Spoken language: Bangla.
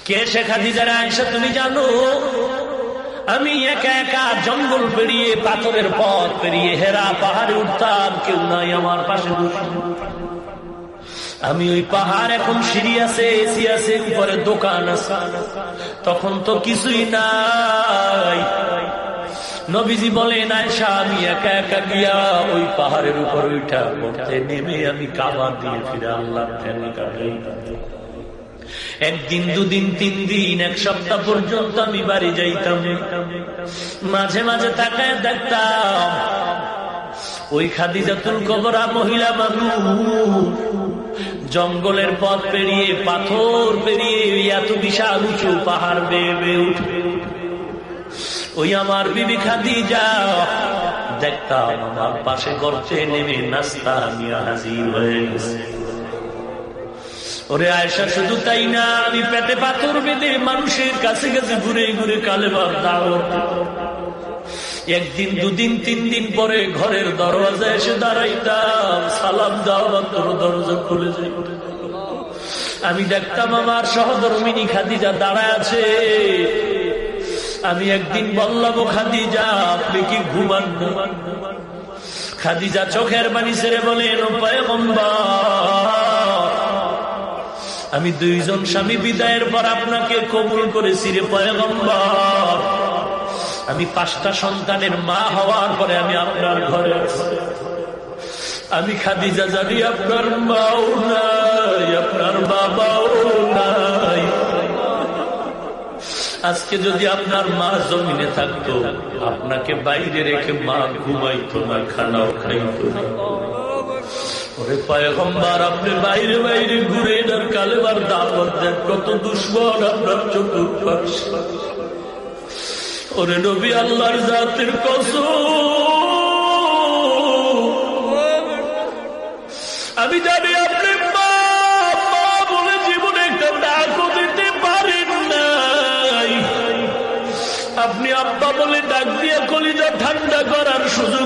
কে সে খাদিজা আয়েশা তুমি জানো? আমি একা একা জঙ্গল পেরিয়ে পাথরের পথ পেরিয়ে হেরা পাহাড়ে উঠতাম, কেউ নাই আমার পাশে বসে। আমি ওই পাহাড় এখন সিঁড়ি আছে, এসি আছে, উপরে দোকান আছে, তখন তো কিছুই নাই। নবীজি বলেন আয়েশা আমি একা একা গিয়া ওই পাহাড়ের উপর উঠা পড়তে নেমে আমি কাবা দিয়ে ফিরে আল্লাহ ঠেলে কাটাই। একদিন, দুদিন, 3 দিন, 1 সপ্তাহ পর্যন্ত আমি বাড়ি যাইতাম। মাঝে মাঝে তাকায় দেখতাম ওই খাদিজাতুল কুবরা মহিলা মানুষ জঙ্গলের পথ পেরিয়ে পাথর পেরিয়ে এত বিশাল উঁচু পাহাড় বেয়ে বেয়ে উঠে। ওই আমার বিবি খাদিজা দেখতাম আমার পাশে গর্তে নেমে নাস্তা নিয়ে হাজির হয়ে গেছে। ওরে আয়েশা শুধু তাই না, আমি পেটে পাথর বেঁধে মানুষের কাছে কাছে ঘুরে ঘুরে কালেমার দাওয়াত। একদিন, দুদিন, 3 দিন পরে ঘরের দরওয়াজায় এসে দাঁড়াইতাম, সালাম দেওয়া তোর দরজা খুলে যায়। আমি দেখতাম আমার সহধর্মিনী খাদিজা দাঁড়ায় আছে। আমি একদিন বললাম ও খাদিজা আপনি কি ঘুমান না? খাদিজা চোখের পানি ছেড়ে বলেন ও পয়গম্বর, আমি 2 জন স্বামী বিদায়ের পর আপনাকে কবুল করেছি রে পয়গম্বর। আমি 5টা সন্তানের মা হওয়ার পরে আমি আপনার ঘরে আছি। আমি খাদিজা জানি আপনার মাও নাই, আপনার বাবাও নাই। আজকে যদি আপনার মা জমিনে থাকতো, আপনাকে বাইরে রেখে মা ঘুমাইতো না, খানাও খাইতো না। ওরে পয়গম্বর আপনি বাইরে বাইরে ঘুরে এটার কালেমার দাওয়াত দেন, কত দুশমন আপনার চতুর্পার্শ্বে। ওরে নবী আল্লাহর জাতের কসম, আমি জানি আপনি মা মা বলে জীবনে একটা ডাকও দিতে পারেন নাই। আপনি আব্বা বলে ডাক দিয়ে কলিজা ঠান্ডা করার সুযোগ